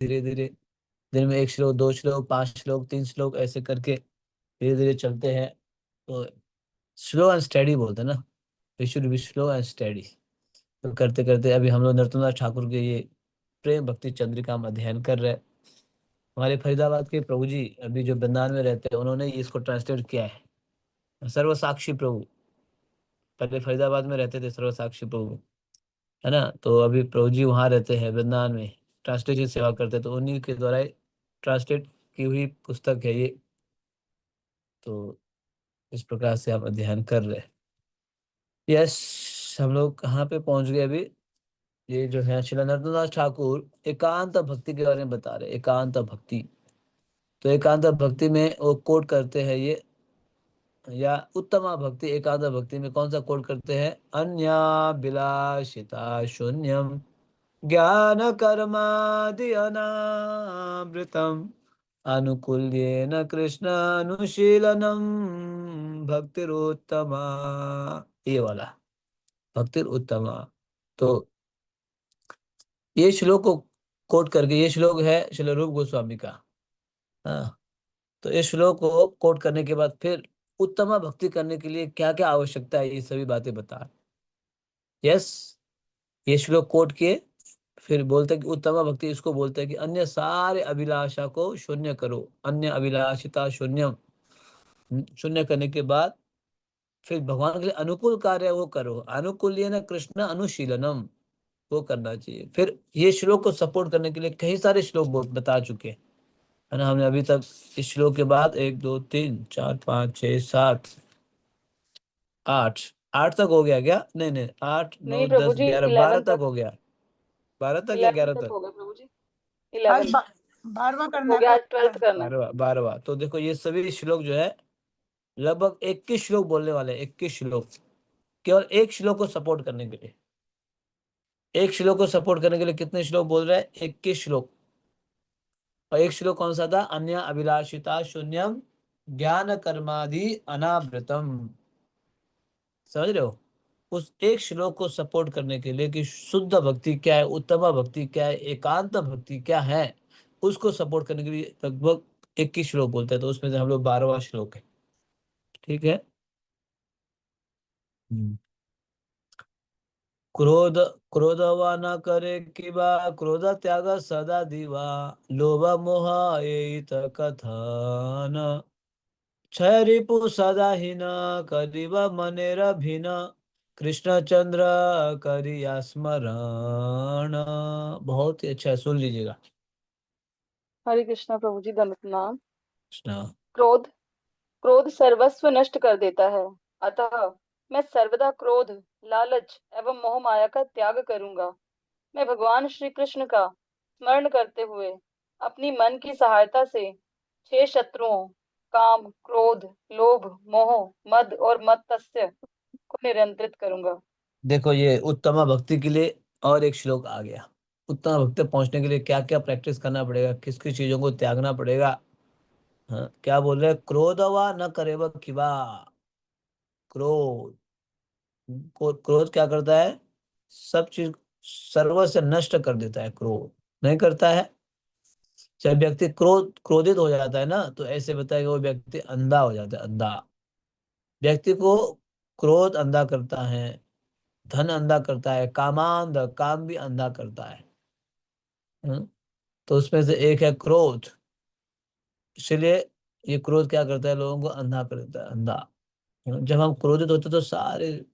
धीरे धीरे दिन में 1 श्लोक, 2 श्लोक, 5 श्लोक, 3 श्लोक, ऐसे करके धीरे धीरे चलते हैं। तो स्लो एंड स्टेडी बोलते हैं ना, we should be slow and steady. तो करते करते अभी हम लोग नरोत्तमदास ठाकुर के ये प्रेम भक्ति चंद्रिका हम अध्ययन कर रहे हैं। हमारे फरीदाबाद के प्रभु जी अभी जो वृंदावन में रहते हैं, उन्होंने इसको ट्रांसलेट किया है। सर्वसाक्षी प्रभु, पहले फरीदाबाद में रहते थे सर्वसाक्षी प्रभु, है ना। तो अभी प्रभु जी वहाँ रहते हैं वृंदावन में, ट्रांसलेशन सेवा करते हैं, तो उन्हीं के द्वारा ट्रांसलेट की हुई पुस्तक है ये। तो इस प्रकार से आप अध्ययन कर रहे हैं। यस, हम लोग कहाँ पे पहुंच गए अभी? ये जो है श्री नरोत्तमदास ठाकुर एकांत भक्ति के बारे में बता रहे, एकांत भक्ति। तो एकांत भक्ति में वो कोट करते हैं ये, या उत्तमा भक्ति एकांत भक्ति में कौन सा कोट करते हैं? अन्या विलासिता शून्यम ज्ञान कर्मादि अनावृतम अनुकूल्येन कृष्ण अनुशीलनम भक्तिरुत्तमा। ये वाला भक्तिरुत्तमा। तो ये श्लोक को कोट करके, ये श्लोक है श्रील रूप गोस्वामी का। हाँ, तो इस श्लोक को कोट करने के बाद फिर उत्तम भक्ति करने के लिए क्या क्या आवश्यकता है, ये सभी बातें बता। यस, ये श्लोक कोट किए, फिर बोलते हैं कि उत्तम भक्ति इसको बोलते हैं कि अन्य सारे अभिलाषा को शून्य करो, अन्य अभिलाषिता शून्यम। शून्य करने के बाद फिर भगवान के लिए अनुकूल कार्य वो करो, अनुकूल्येन कृष्ण अनुशीलनम, वो करना चाहिए। फिर ये श्लोक को सपोर्ट करने के लिए कई सारे श्लोक बता चुके हैं, है ना। हमने अभी तक इस श्लोक के बाद 1 2 3 4 5 6 7 8, 8 तक हो गया क्या? नहीं नहीं, 8 9 नहीं प्रभु 10 जी, 11 12 11 तक तक। हो गया। 12 तक या 11 11 तक तक? हो गए प्रभु जी। आज 11 12वां करना हो है गया, आज प्रभु। 12th करना है। 12वां। तो देखो ये सभी श्लोक जो है लगभग 21 श्लोक बोलने वाले हैं, 21 श्लोक, केवल एक श्लोक को सपोर्ट करने के लिए। एक श्लोक को सपोर्ट करने के लिए कितने श्लोक बोल रहे हैं? 21 श्लोक। और एक श्लोक कौन सा था? अन्य अभिलाषिता शून्यम ज्ञान कर्मादि अनावृतम। समझ रहे हो? उस एक श्लोक को सपोर्ट करने के लिए कि शुद्ध भक्ति क्या है, उत्तम भक्ति क्या है, एकांत भक्ति क्या है, उसको सपोर्ट करने के लिए लगभग 21 श्लोक बोलते हैं। तो उसमें से हम लोग 12वां श्लोक है। ठीक है। हम्म। क्रोध क्रोधवा न करे किबा क्रोध त्याग सदा दीवा लोभ मोह एत कथन क्षय रिपु सदा हीन करिब मनेर भिन कृष्णचंद्र करिया स्मरण। बहुत ही अच्छा है, सुन लीजिएगा। हरे कृष्णा प्रभु जी, दंडवत प्रणाम। कृष्णा। क्रोध, क्रोध सर्वस्व नष्ट कर देता है। अतः मैं सर्वदा क्रोध, लालच एवं मोह माया का त्याग करूंगा। मैं भगवान श्री कृष्ण का स्मरण करते हुए अपनी मन की सहायता से 6 शत्रुओं काम, क्रोध, लोभ, मोह, मद और मत्सर्य को नियंत्रित करूंगा। देखो ये उत्तम भक्ति के लिए और एक श्लोक आ गया। उत्तम भक्ति पहुंचने के लिए क्या क्या प्रैक्टिस करना पड़ेगा, किस किस चीजों को त्यागना पड़ेगा। हाँ, क्या बोल रहे हैं? क्रोध वा न करे व किबा। क्रोध क्रोध क्या करता है? सब चीज सर्व से नष्ट कर देता है, क्रोध नहीं करता है। जब व्यक्ति क्रोधित हो जाता है ना, तो ऐसे बताया कि वो व्यक्ति अंधा हो जाता है, अंधा। व्यक्ति को क्रोध अंधा करता है, धन अंधा करता है, कामांध, काम भी अंधा करता है। हम्म? तो उसमें से एक है क्रोध। इसलिए ये क्रोध क्या करता है? लोगों को अंधा कर देता है, अंधा। जब हम क्रोधित होते तो सारे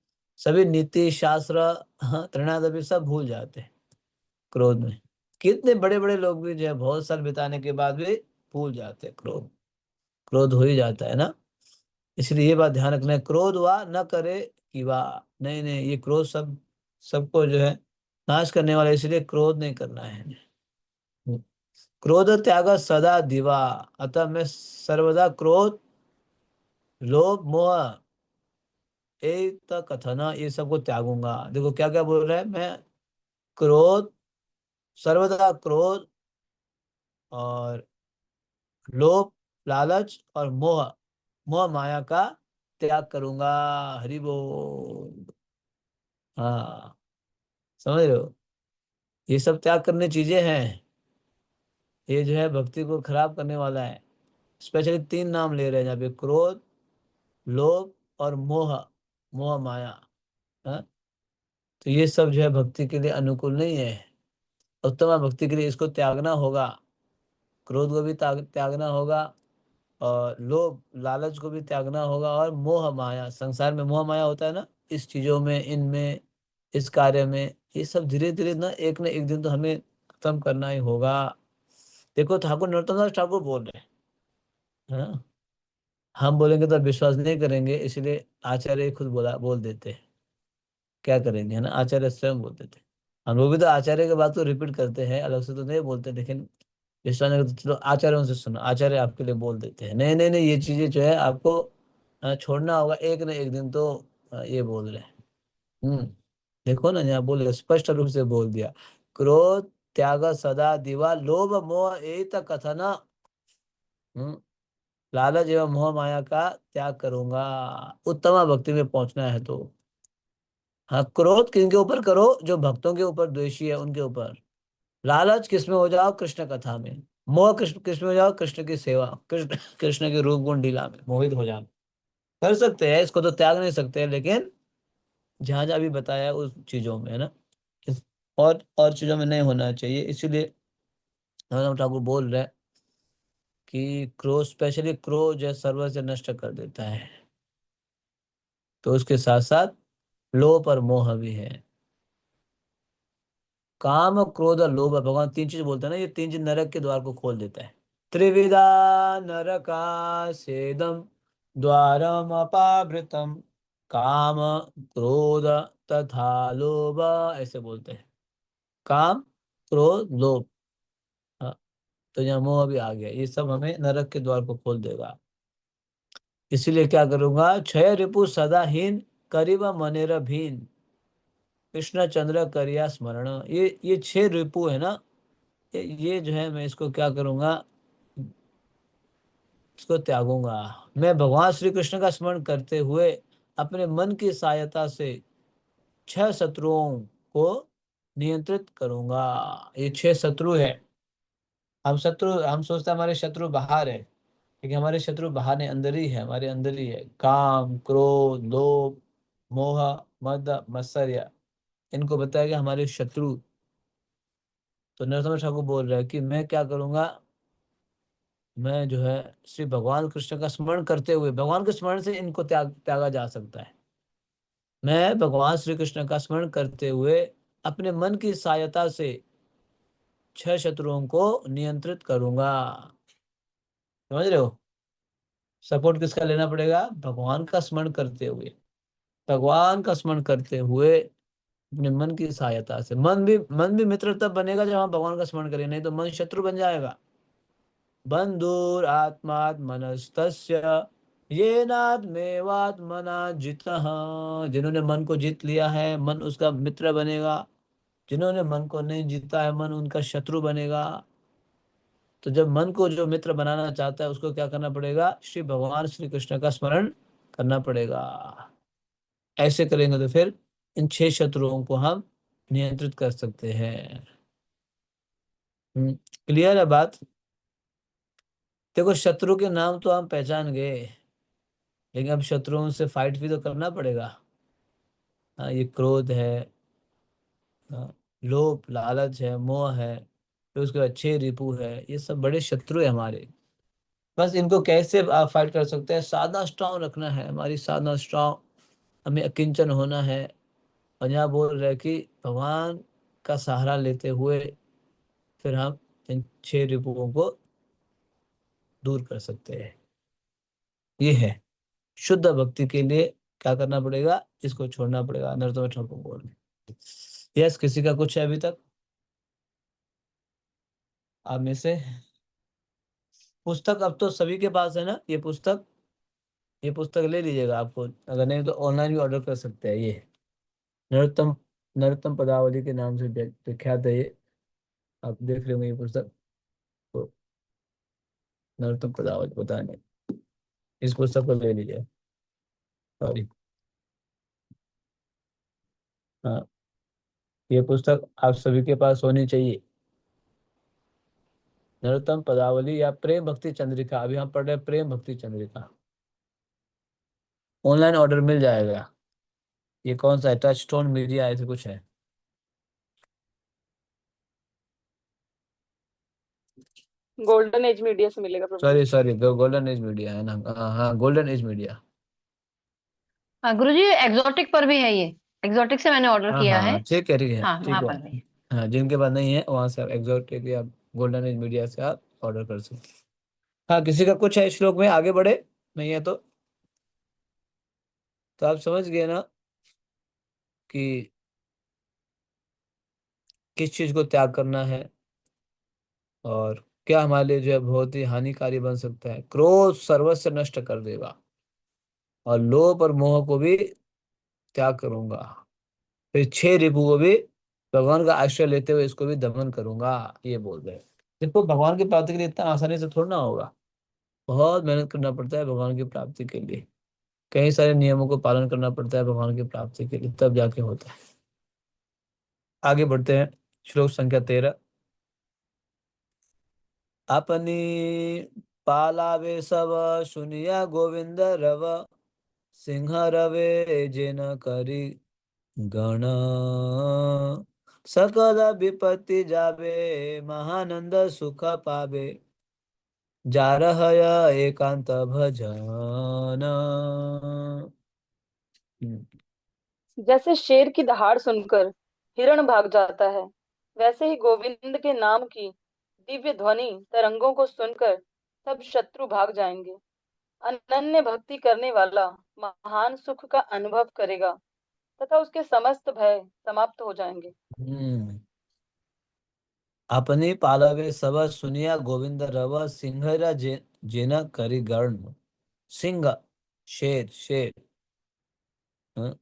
सभी नीति शास्त्र, हाँ, त्रिनादि सब भूल जाते हैं क्रोध में। कितने बड़े बड़े लोग भी जो है बहुत साल बिताने के बाद भी भूल जाते हैं क्रोध। क्रोध हो ही जाता है ना। इसलिए ये बात ध्यान रखना है, क्रोध वा न करे कि वाह, नहीं नहीं, ये क्रोध सबको जो है नाश करने वाला है, इसलिए क्रोध नहीं करना है। क्रोध त्याग सदा दिवा, अतः मैं सर्वदा क्रोध, लोभ, मोह, एक कथन, ये सबको त्यागूंगा। देखो क्या क्या बोल रहा है? मैं क्रोध, सर्वदा क्रोध और लोभ, लालच और मोह, मोह माया का त्याग करूंगा। हरि बोल। हाँ, समझ रहे हो? ये सब त्याग करने चीजें हैं। ये जो है भक्ति को खराब करने वाला है। स्पेशली 3 नाम ले रहे हैं यहाँ पे, क्रोध, लोभ और मोह, मोह माया। हाँ? तो ये सब जो है भक्ति के लिए अनुकूल नहीं है। उत्तम भक्ति के लिए इसको त्यागना होगा। क्रोध को भी त्यागना होगा, और लोभ लालच को भी त्यागना होगा, और मोह माया, संसार में मोह माया होता है ना, इस चीजों में, इनमें, इस कार्य में, ये सब धीरे धीरे ना एक दिन तो हमें खत्म करना ही होगा। देखो ठाकुर नरोत्तम दास ठाकुर बोल रहे हैं, हाँ? हम बोलेंगे तो विश्वास नहीं करेंगे, इसलिए आचार्य खुद बोल देते हैं। क्या करेंगे, है ना, आचार्य स्वयं बोल देते हैं। हम लोग भी तो आचार्य की बात को रिपीट करते हैं, अलग से तो नहीं बोलते, लेकिन विश्वास नहीं करते, चलो आचार्यों से सुनो, आचार्य आपके लिए बोल देते हैं, नहीं नहीं नहीं, ये चीजें जो है आपको छोड़ना होगा एक न एक दिन तो। ये बोल रहे हैं। देखो ना, यहाँ बोल रहे, स्पष्ट रूप से बोल दिया, क्रोध त्याग सदा दिवा, लोभ मोह एत कथन। हम्म लालच एवं मोह माया का त्याग करूंगा, उत्तम भक्ति में पहुंचना है तो। हाँ, क्रोध किनके ऊपर करो, जो भक्तों के ऊपर द्वेषी है उनके ऊपर। लालच किस में हो जाओ, कृष्ण कथा में। मोह कृष्ण किस में हो जाओ, कृष्ण की सेवा, कृष्ण कृष्ण के रूप गुण लीला में मोहित हो जाओ। कर सकते हैं इसको, तो त्याग नहीं सकते, लेकिन जहां जहां भी बताया है उस चीजों में, है ना, और चीजों में नहीं होना चाहिए। इसीलिए नरोत्तम ठाकुर बोल रहे हैं कि क्रोध, स्पेशली क्रोध जो है सर्व से नष्ट कर देता है, तो उसके साथ साथ लोभ और मोह भी है। काम क्रोध और लोभ, भगवान 3 चीज बोलते हैं ना, ये 3 चीज नरक के द्वार को खोल देता है। त्रिविधा नरकासेदं द्वारम अपावृतम, काम क्रोध तथा लोभ, ऐसे बोलते हैं। काम क्रोध लोभ, हाँ, तो यहाँ मोह भी आ गया, ये सब हमें नरक के द्वार को खोल देगा। इसीलिए क्या करूंगा, क्षय रिपु सदाहीन, करिब मनेर भीन, कृष्ण चंद्र करिया स्मरण। ये 6 रिपु है ना, ये जो है मैं इसको क्या करूंगा, इसको त्यागूंगा। मैं भगवान श्री कृष्ण का स्मरण करते हुए अपने मन की सहायता से 6 शत्रुओं को नियंत्रित करूंगा। ये 6 शत्रु है। हम सोचते हैं हमारे शत्रु बाहर है, लेकिन हमारे शत्रु बाहर नहीं, अंदर ही है, हमारे अंदर ही है। काम क्रोध लोभ मोह मद मत्सर्य, इनको बताया गया हमारे शत्रु। तो नरोत्तम ठाकुर बोल रहे हैं कि मैं क्या करूंगा, मैं जो है श्री भगवान कृष्ण का स्मरण करते हुए, भगवान के स्मरण से इनको त्यागा जा सकता है। मैं भगवान श्री कृष्ण का स्मरण करते हुए अपने मन की सहायता से 6 शत्रुओं को नियंत्रित करूंगा। समझ रहे हो, सपोर्ट किसका लेना पड़ेगा, भगवान का स्मरण करते हुए, भगवान का स्मरण करते हुए अपने मन की सहायता से। मन भी मित्र तब बनेगा जब हम भगवान का स्मरण करें, नहीं तो मन शत्रु बन जाएगा। बंधुर आत्मात्मनस्तस्य येनात्मेवात्मना जितः, जिन्होंने मन को जीत लिया है मन उसका मित्र बनेगा, जिन्होंने मन को नहीं जीता है मन उनका शत्रु बनेगा। तो जब मन को जो मित्र बनाना चाहता है उसको क्या करना पड़ेगा, श्री भगवान श्री कृष्ण का स्मरण करना पड़ेगा। ऐसे करेंगे तो फिर इन 6 शत्रुओं को हम नियंत्रित कर सकते हैं। क्लियर है बात। देखो शत्रु के नाम तो हम पहचान गए, लेकिन अब शत्रुओं से फाइट भी तो करना पड़ेगा। हाँ, ये क्रोध है, हाँ, लोभ लालच है, मोह है, फिर उसके बाद 6 रिपू है, ये सब बड़े शत्रु है हमारे। बस इनको कैसे आप फाइट कर सकते हैं, साधना स्ट्रांग रखना है, हमारी साधना स्ट्रांग, हमें अकिंचन होना है। और यहाँ बोल रहे हैं कि भगवान का सहारा लेते हुए फिर हम इन 6 रिपुओं को दूर कर सकते हैं। ये है शुद्ध भक्ति के लिए क्या करना पड़ेगा, इसको छोड़ना पड़ेगा। नरोत्तम ठाकुर बोल रहे हैं। यस, किसी का कुछ है अभी तक आप में से? पुस्तक अब तो सभी के पास है ना, ये पुस्तक ले लीजिएगा, आपको अगर नहीं तो ऑनलाइन भी ऑर्डर कर सकते हैं। ये नरोत्तम नरोत्तम पदावली के नाम से विख्यात है ये, आप देख लेंगे ये पुस्तक, तो नरोत्तम पदावली पता नहीं, इस पुस्तक को ले लीजिए। सॉरी, हाँ, ये पुस्तक आप सभी के पास होनी चाहिए। नरोत्तम पदावली या प्रेम भक्ति चंद्रिका, अभी हम पढ़ रहे हैं प्रेम भक्ति चंद्रिका। ऑनलाइन ऑर्डर मिल जाएगा। ये कौन सा है? टच स्टोन मीडिया ऐसे कुछ है। गोल्डन एज मीडिया से मिलेगा प्रभु जी। सॉरी गोल्डन एज मीडिया है ना। हाँ हाँ, गोल्डन एज मीडिया। हाँ गुरुजी, एग्जॉटिक पर भी है ये। एग्जॉटिक से मैंने ऑर्डर हाँ किया है। हाँ ठीक कह रही है, हाँ, ठीक वहां है। पर भी है। हाँ, जिनके पास नहीं है वहां से आप एग्जॉटिक या गोल्डन एज मीडिया से आप ऑर्डर कर सकते हैं। हाँ, किसी का कुछ है श्लोक में, आगे बढ़े। नहीं है तो आप समझ गए ना कि किस चीज को त्याग करना है और क्या हमारे लिए जो है बहुत ही हानिकारी बन सकता है। क्रोध सर्वस्व नष्ट कर देगा और लोभ और मोह को भी त्याग करूंगा। फिर 6 रिपु को भी भगवान का आश्रय लेते हुए इसको भी दमन करूंगा, ये बोल रहे हैं। देखो, भगवान की प्राप्ति के लिए इतना आसानी से थोड़ा ना होगा। बहुत मेहनत करना पड़ता है भगवान की प्राप्ति के लिए। कई सारे नियमों को पालन करना पड़ता है भगवान की प्राप्ति के लिए, तब जाके होता है। आगे बढ़ते हैं। श्लोक संख्या 13। अपनी पालावे सब सुनिया गोविंद रव, सिंह रवे जिन करी गण, सकल विपत्ति जावे महानंद सुख पावे, जा रहय एकांत भजन। जैसे शेर की दहाड़ सुनकर हिरण भाग जाता है, वैसे ही गोविंद के नाम की दिव्य ध्वनि तरंगों को सुनकर सब शत्रु भाग जाएंगे। अनन्य भक्ति करने वाला महान सुख का अनुभव करेगा तथा उसके समस्त भय समाप्त हो जाएंगे। हम्म। अपनी पालवे सब सुनिया गोविंद रव, सिंह जिन करी गण। सिंह, शेर, शेर। हाँ?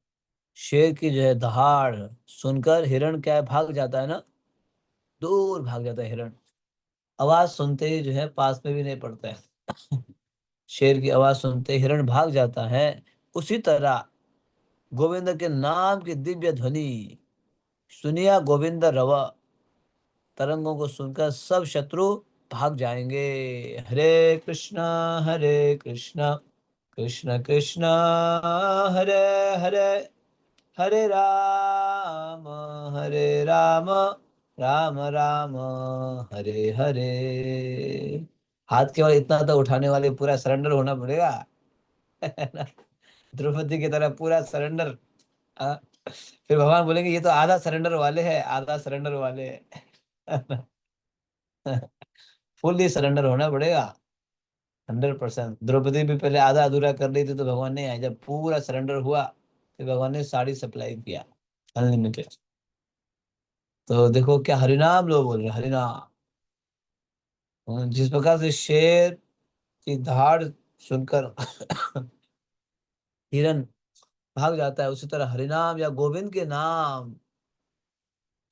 शेर की जो है दहाड़ सुनकर हिरण क्या है, भाग जाता है ना, दूर भाग जाता है हिरण। आवाज सुनते ही जो है पास में भी नहीं पड़ता है। शेर की आवाज सुनते ही हिरण भाग जाता है। उसी तरह गोविंद के नाम की दिव्य ध्वनि सुनिया गोविंद रवा, तरंगों को सुनकर सब शत्रु भाग जाएंगे। हरे कृष्णा कृष्ण कृष्ण हरे हरे, हरे राम हरे राम, राम राम हरे हरे। हाथ केवल इतना तो उठाने वाले पूरा सरेंडर होना पड़ेगा। द्रौपदी की तरह पूरा सरेंडर। हाँ? फिर भगवान बोलेंगे ये तो आधा सरेंडर वाले हैं, आधा सरेंडर वाले हैं। फुल्ली सरेंडर होना पड़ेगा। 100%। द्रौपदी भी पहले आधा अधूरा कर रही थी तो भगवान नहीं आए, जब पूरा सरेंडर हुआ फिर भगवान ने साड़ी सप्लाई किया, अनलिमिटेड। तो देखो क्या हरिनाम लोग बोल रहे हैं, हरिनाम। जिस प्रकार से शेर की दहाड़ सुनकर हिरन भाग जाता है, उसी तरह हरिनाम या गोविंद के नाम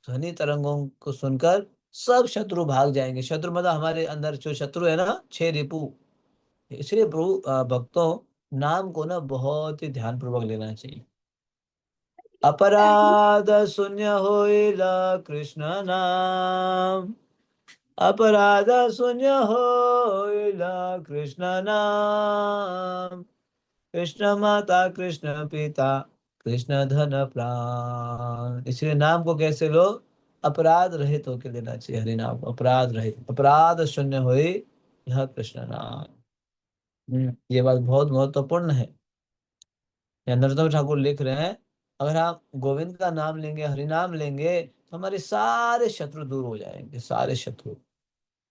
ध्वनि तरंगों को सुनकर सब शत्रु भाग जाएंगे। शत्रु मतलब हमारे अंदर जो शत्रु है ना, 6 रिपु। इसलिए प्रभु भक्तों, नाम को ना बहुत ही ध्यान पूर्वक लेना चाहिए। अपराध शून्य होइला कृष्ण नाम, अपराध शून्य होइला कृष्ण नाम, कृष्ण माता कृष्ण पिता कृष्ण धन प्राण। इसलिए नाम को कैसे लो, अपराध रहित होके लेना चाहिए। हरि नाम अपराध रहित, अपराध शून्य होई यह कृष्ण नाम। ये बात बहुत महत्वपूर्ण है। या नरोत्तम ठाकुर लिख रहे हैं, अगर आप गोविंद का नाम लेंगे, हरि नाम लेंगे, तो हमारे सारे शत्रु दूर हो जाएंगे, सारे शत्रु।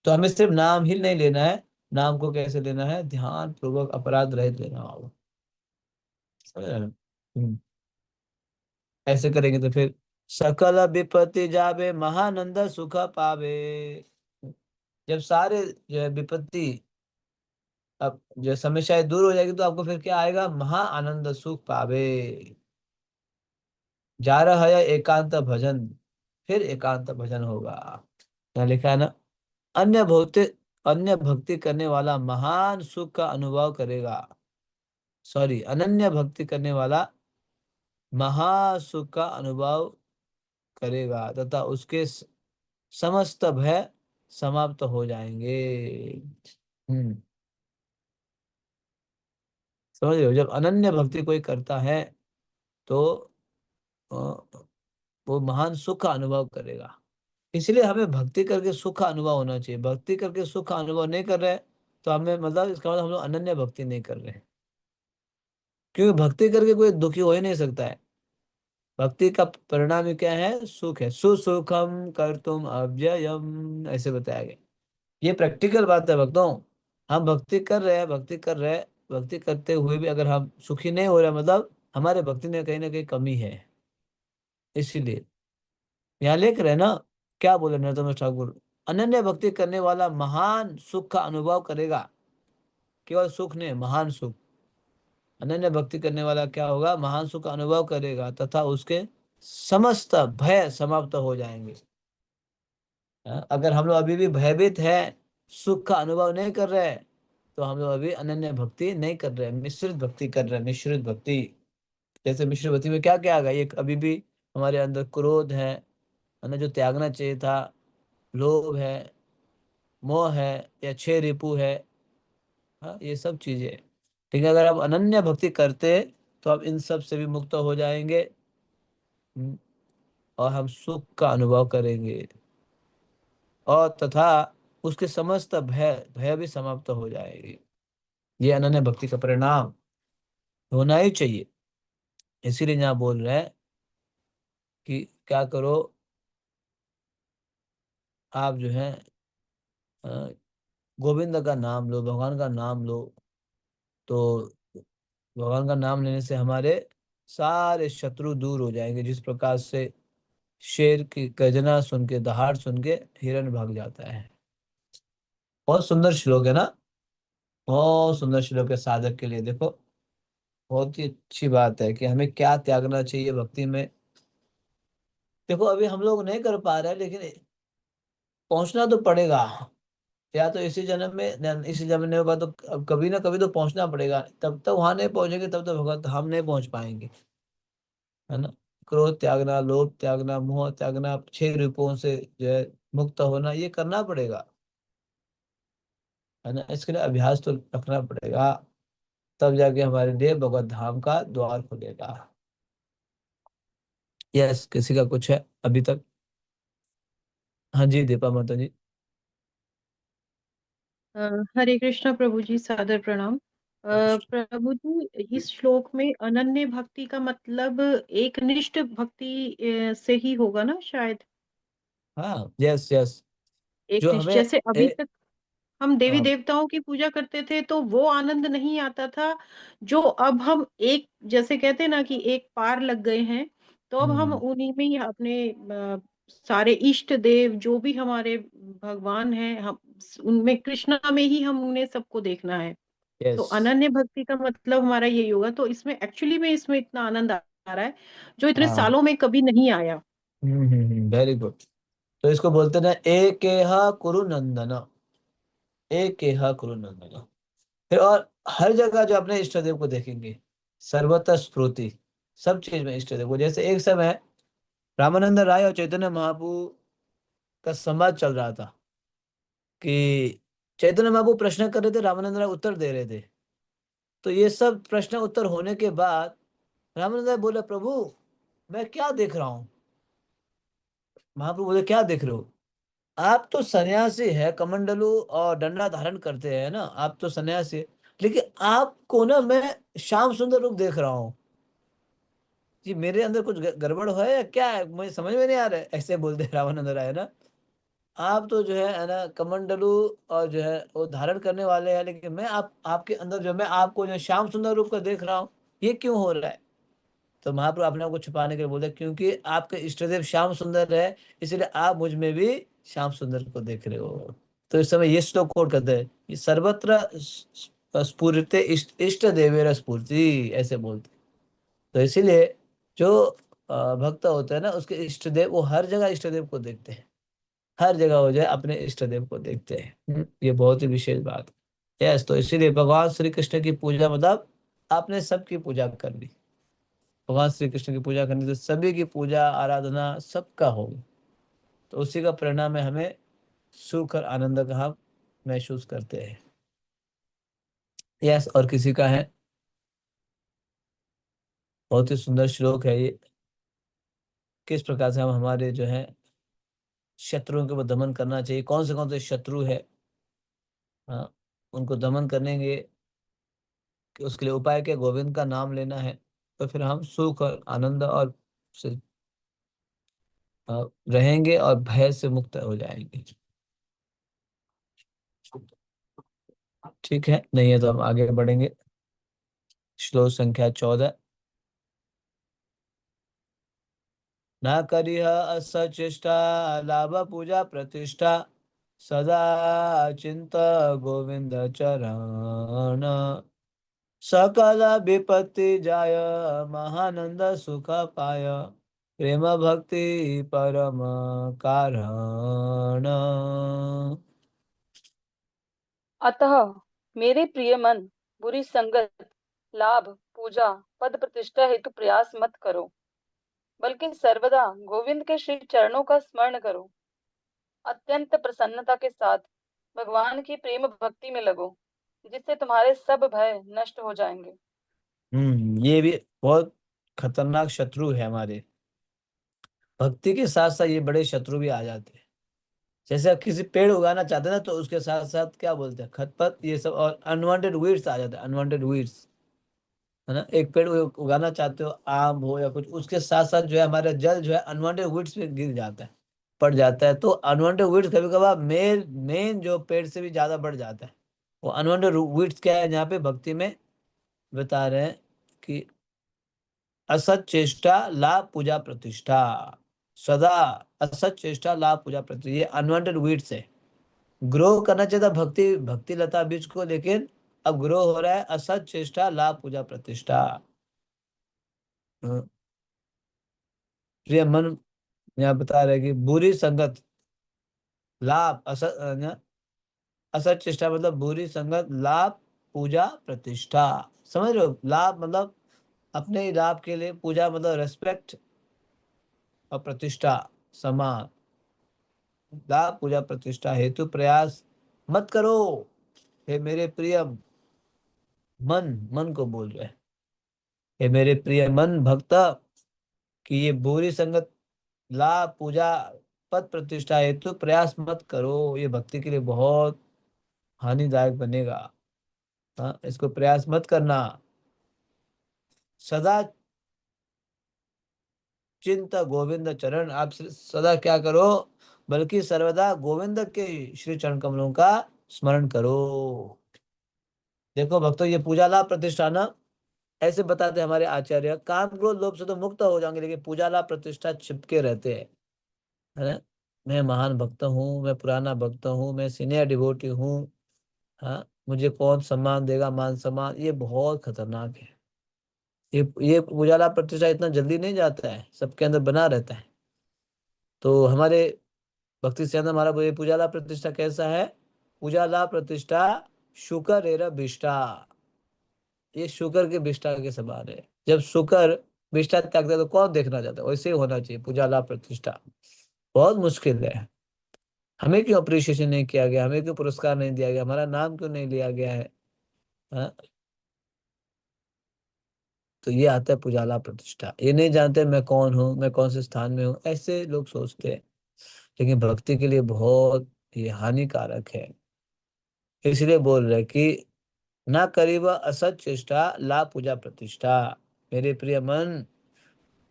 तो हमें सिर्फ नाम ही नहीं लेना है, नाम को कैसे लेना है, ध्यान पूर्वक अपराध रहित लेना होगा। समझ रहे हैं? ऐसे करेंगे तो फिर सकल विपत्ति जावे महानंद सुख पावे। जब सारे जो है विपत्ति, अब जो समस्याएं दूर हो जाएगी तो आपको फिर क्या आएगा, महा आनंद सुख पावे। जा रहा है एकांत भजन, फिर एकांत भजन होगा। यहाँ लिखा है ना, अन्य भौतिक अन्य भक्ति करने वाला महान सुख का अनुभव करेगा। सॉरी, अनन्य भक्ति करने वाला महासुख का अनुभव करेगा तथा उसके समस्त भय समाप्त हो जाएंगे। समझ रहे हो, जब अनन्य भक्ति कोई करता है तो अ, वो महान सुख का अनुभव करेगा। इसलिए हमें भक्ति करके सुख का अनुभव होना चाहिए। भक्ति करके सुख का अनुभव नहीं कर रहे तो हमें मतलब इसका मतलब हम लोग अनन्य भक्ति नहीं कर रहे, क्योंकि भक्ति करके कोई दुखी हो ही नहीं सकता है। भक्ति का परिणाम ही क्या है? सुख है। सुसुखम कर्तुम अव्ययम, ऐसे बताया गया। ये प्रैक्टिकल बात है भक्तों। हम भक्ति कर रहे हैं, भक्ति कर रहे हैं, भक्ति करते हुए भी अगर हम सुखी नहीं हो रहे, मतलब हमारे भक्ति में कहीं ना कहीं कमी है। इसीलिए यहाँ लिख रहे हैं ना, क्या बोले नरोत्तम ठाकुर, अनन्य भक्ति करने वाला महान सुख का अनुभव करेगा। केवल सुख नहीं, महान सुख। अनन्य भक्ति करने वाला क्या होगा? महान सुख का अनुभव करेगा तथा उसके समस्त भय समाप्त हो जाएंगे। अगर हम लोग अभी भी भयभीत है, सुख का अनुभव नहीं कर रहे हैं, तो हम लोग अभी अनन्य भक्ति नहीं कर रहे हैं, मिश्रित भक्ति कर रहे हैं। मिश्रित भक्ति, जैसे मिश्रित भक्ति में क्या क्या आ गया? एक अभी भी हमारे अंदर क्रोध है ना, जो त्यागना चाहिए था। लोभ है, मोह है, या छह रिपु है। हाँ, ये सब चीजें। ठीक है, अगर आप अनन्य भक्ति करते तो आप इन सब से भी मुक्त हो जाएंगे। हम्म, और हम सुख का अनुभव करेंगे, और तथा उसके समस्त भय भय भी समाप्त हो जाएगी। ये अनन्य भक्ति का परिणाम होना ही चाहिए। इसीलिए यहाँ बोल रहे हैं कि क्या करो, आप जो है अ, गोविंद का नाम लो, भगवान का नाम लो। तो भगवान का नाम लेने से हमारे सारे शत्रु दूर हो जाएंगे। जिस प्रकार से शेर की गर्जना सुन के, दहाड़ सुन के हिरन भाग जाता है। बहुत सुंदर श्लोक है ना, बहुत सुंदर श्लोक है साधक के लिए। देखो, बहुत ही अच्छी बात है कि हमें क्या त्यागना चाहिए भक्ति में। देखो, अभी हम लोग नहीं कर पा रहे हैं, लेकिन पहुंचना तो पड़ेगा। या तो इसी जन्म में, इसी जन्म में नहीं होगा तो अब कभी ना कभी तो पहुंचना पड़ेगा। तब तक वहां नहीं पहुंचेंगे, तब तक भगवत हम नहीं पहुंच पाएंगे, है ना। क्रोध त्यागना, लोभ त्यागना, मोह त्यागना, छह रूपों से जो है मुक्त होना, ये करना पड़ेगा, है ना। इसके लिए अभ्यास तो रखना पड़ेगा, तब जाके हमारे लिए भगवत धाम का द्वार खुलेगा। यस, किसी का कुछ है अभी तक? हाँ जी, दीपा माता जी। अ, हरे कृष्णा प्रभु जी, सादर प्रणाम। प्रभु जी, इस श्लोक में अनन्य भक्ति का मतलब एक निष्ठ भक्ति से ही होगा ना शायद। हाँ, यस यस। एक जो निष्ठ, हमें जैसे अभी ए, तक हम देवी हाँ, देवताओं की पूजा करते थे तो वो आनंद नहीं आता था। जो अब हम एक, जैसे कहते हैं ना कि एक पार लग गए हैं, तो अब हम हम्म, उन्हीं में ही अपने सारे इष्ट देव जो भी हमारे भगवान हैं, हम उनमें कृष्णा में ही हम उन्हें सबको देखना है। तो यस। अनन्य भक्ति का मतलब हमारा यही होगा। तो इसमें एक्चुअली में इसमें इतना आनंद आ रहा है जो इतने हाँ, सालों में कभी नहीं आया। Very good. तो इसको बोलते ना, एकेह कुरु नंदन, एकेह कुरु नंदन। फिर और हर जगह जो अपने इष्ट देव को देखेंगे, सर्वतः स्फूर्ति, सब चीज में इष्ट देव को। जैसे एक समय रामानंद राय और चैतन्य महाप्रभु का संवाद चल रहा था कि चैतन्य महाप्रभु प्रश्न कर रहे थे, रामानंद राय उत्तर दे रहे थे। तो ये सब प्रश्न उत्तर होने के बाद रामानंद राय बोले, प्रभु मैं क्या देख रहा हूँ? महाप्रभु बोले, क्या देख रहे हो? आप तो सन्यासी है, कमंडलू और डंडा धारण करते हैं ना, आप तो सन्यासी है, लेकिन आपको ना मैं श्याम सुंदर रूप देख रहा हूँ। जी, मेरे अंदर कुछ गड़बड़ है या क्या है, मुझे समझ में नहीं आ रहा है, ऐसे बोलते हैं रामानंद राय ना। आप तो जो है ना कमंडलू और जो है वो धारण करने वाले हैं, लेकिन मैं आपके अंदर जो, मैं आपको जो श्याम सुंदर रूप का देख रहा हूँ, ये क्यों हो रहा है? तो महाप्रभु अपने आप को छुपाने के लिए बोलते हैं, क्योंकि आपके इष्ट देव श्याम सुंदर है, इसलिए आप मुझ में भी श्याम सुंदर को देख रहे हो। तो इस समय ये श्लोक कोट करते हैं, ये सर्वत्र स्फुरते इष्ट इष्ट देवेर स्फूर्ति, ऐसे बोलते हैं। तो इसीलिए जो भक्त होते हैं ना, उसके इष्ट देव, वो हर जगह इष्ट देव को देखते हैं। हर जगह हो जाए अपने इष्ट देव को देखते हैं। ये बहुत ही विशेष बात है। यस, तो इसीलिए भगवान श्री कृष्ण की पूजा मतलब आपने सबकी पूजा कर ली। भगवान श्री कृष्ण की पूजा करनी तो सभी की पूजा आराधना सबका होगी। तो उसी का परिणाम है हमें सुख और आनंद का हम महसूस करते हैं। यस, और किसी का है? बहुत ही सुंदर श्लोक है ये। किस प्रकार से हम हमारे जो है शत्रुओं के ऊपर दमन करना चाहिए, कौन से शत्रु है, हाँ, उनको दमन करेंगे कि उसके लिए उपाय क्या? गोविंद का नाम लेना है, तो फिर हम सुख और आनंद और से रहेंगे और भय से मुक्त हो जाएंगे। ठीक है, नहीं है तो हम आगे बढ़ेंगे। श्लोक संख्या 14। न करिह असचेष्टा लाभ पूजा प्रतिष्ठा, सदा चिंत गोविंद चरण, सकल विपत्ति जाय महानंद सुख पाय, प्रेम भक्ति परम कारण। अतः मेरे प्रिय मन, बुरी संगत, लाभ, पूजा, पद प्रतिष्ठा हेतु प्रयास मत करो, बल्कि सर्वदा गोविंद के श्री चरणों का स्मरण करो। अत्यंत प्रसन्नता के साथ भगवान की प्रेम भक्ति में लगो, जिससे तुम्हारे सब भय नष्ट हो जाएंगे। ये भी बहुत खतरनाक शत्रु है हमारे। भक्ति के साथ साथ ये बड़े शत्रु भी आ जाते हैं। जैसे आप किसी पेड़ उगाना चाहते हैं ना, तो उसके साथ साथ क्या बोलते हैं, खरपत, ये सब, और अनवांटेड वीड्स आ जाते हैं, अनवांटेड वीड्स, है ना। एक पेड़ उगाना चाहते हो, आम हो या कुछ, उसके साथ साथ जो है हमारा जल जो है अनवांटेड वीड्स में गिर जाता है, पड़ जाता है। तो अनवांटेड वीड्स कभी कभार मेन मेन जो पेड़ से भी ज्यादा बढ़ जाता है। वो अनवांटेड वीड्स क्या है, यहाँ पे भक्ति में बता रहे हैं कि असत चेष्टा लाभ पूजा प्रतिष्ठा, सदा असत चेष्टा लाभ पूजा प्रतिष्ठा, ये अनवांटेड वीड्स है। ग्रो करना चाहिए था भक्ति भक्ति लता बीज को, लेकिन अब ग्रो हो रहा है असत चेष्टा लाभ पूजा प्रतिष्ठा। हाँ, प्रिय मन, यहाँ बता रहे कि बुरी संगत, लाभ, असत, असत चेष्टा मतलब बुरी संगत, लाभ, पूजा, प्रतिष्ठा। समझ रहे हो? लाभ मतलब अपने ही लाभ के लिए, पूजा मतलब रेस्पेक्ट, और प्रतिष्ठा सम्मान। लाभ, पूजा, प्रतिष्ठा हेतु प्रयास मत करो, हे मेरे प्रिय मन, मन को बोल रहे हैं, हे मेरे प्रिय मन भक्त, कि ये बुरी संगत, लाभ, पूजा, पद प्रतिष्ठा हेतु प्रयास मत करो, ये भक्ति के लिए बहुत हानिदायक बनेगा। हाँ, इसको प्रयास मत करना। सदा चिंत गोविंद चरण, आप सदा क्या करो, बल्कि सर्वदा गोविंद के श्री चरण कमलों का स्मरण करो। देखो भक्तों, ये पूजा लाभ प्रतिष्ठा ना, ऐसे बताते हैं हमारे आचार्य, काम क्रोध लोभ से तो मुक्त हो जाएंगे, लेकिन पूजा लाभ प्रतिष्ठा चिपके रहते हैं, है ना। मैं महान भक्त हूँ, मैं पुराना भक्त हूँ, मैं सीनियर डिवोटी हूँ, हाँ, मुझे कौन सम्मान देगा, मान सम्मान, ये बहुत खतरनाक है। ये पूजा लाभ प्रतिष्ठा इतना जल्दी नहीं जाता है, सबके अंदर बना रहता है। तो हमारे भक्ति से अंदर हमारा ये पूजा लाभ प्रतिष्ठा कैसा है? पूजा लाभ प्रतिष्ठा शुकर एरा बिष्टा, ये शुकर के बिष्टा के समान है। जब शुकर बिष्टा त्यागता है तो कौन देखना चाहता है? वैसे ही होना चाहिए पूजा लाभ प्रतिष्ठा। बहुत मुश्किल है। हमें क्यों अप्रिशिएशन नहीं किया गया, हमें क्यों पुरस्कार नहीं दिया गया, हमारा नाम क्यों नहीं लिया गया है? हाँ? तो ये आता है पूजा लाभ प्रतिष्ठा। ये नहीं जानते मैं कौन हूँ, मैं कौन से स्थान में हूँ, ऐसे लोग सोचते हैं। लेकिन भक्ति के लिए बहुत ये हानिकारक है। इसलिए बोल रहे कि ना करीब असत चेष्टा लाभ पूजा प्रतिष्ठा, मेरे प्रिय मन,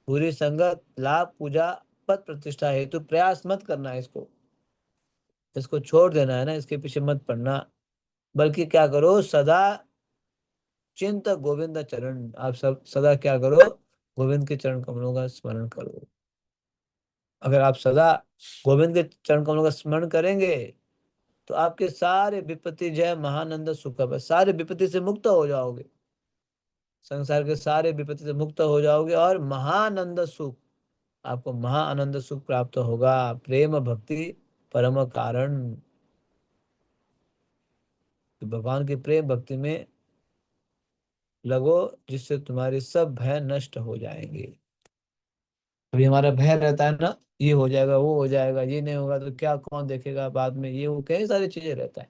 बुरी संगत, लाभ, पूजा, पद प्रतिष्ठा हेतु प्रयास मत करना है। इसको इसको छोड़ देना है ना, इसके पीछे मत पड़ना, बल्कि क्या करो, सदा चिंत गोविंद चरण, आप सब सदा क्या करो, गोविंद के चरण कमलों का स्मरण करो। अगर आप सदा गोविंद के चरण कमलों का स्मरण करेंगे, तो आपके सारे विपत्ति जय महानंद सुख, सारे विपत्ति से मुक्त हो जाओगे, संसार के सारे विपत्ति से मुक्त हो जाओगे, और महानंद सुख, आपको महाआनंद सुख प्राप्त होगा। प्रेम भक्ति परम कारण, तो भगवान की प्रेम भक्ति में लगो, जिससे तुम्हारे सब भय नष्ट हो जाएंगे। अभी हमारा भय रहता है ना, ये हो जाएगा, वो हो जाएगा, ये नहीं होगा तो क्या, कौन देखेगा बाद में, ये वो कई सारी चीजें रहता है।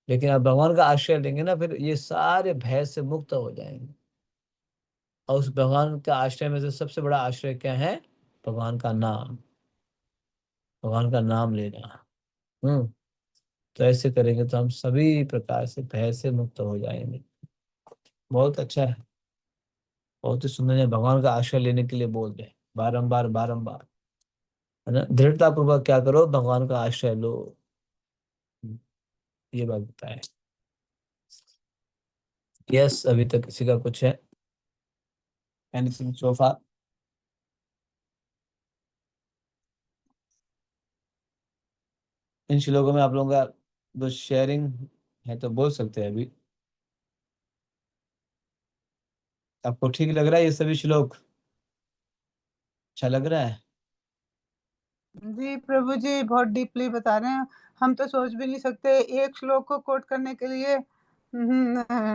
लेकिन आप भगवान का आश्रय लेंगे ना, फिर ये सारे भय से मुक्त हो जाएंगे। और उस भगवान का आश्रय में से सबसे बड़ा आश्रय क्या है? भगवान का नाम, भगवान का नाम लेना। हम्म। तो ऐसे करेंगे तो हम सभी प्रकार से भय से मुक्त हो जाएंगे। बहुत अच्छा है, बहुत ही सुंदर है। भगवान का आश्रय लेने के लिए बोल रहे हैं बारंबार बारंबार, है ना। दृढ़ता पूर्वक क्या करो? भगवान का आश्रय लो। ये बात बताए। यस, अभी तक किसी का कुछ है? एनीथिंग सो फार? इन श्लोकों में आप लोगों का जो शेयरिंग है तो बोल सकते हैं अभी। आपको ठीक लग रहा है ये सभी श्लोक? अच्छा लग रहा है? जी प्रभु जी, बहुत डीपली बता रहे हैं। हम तो सोच भी नहीं सकते एक श्लोक को कोट करने के लिए।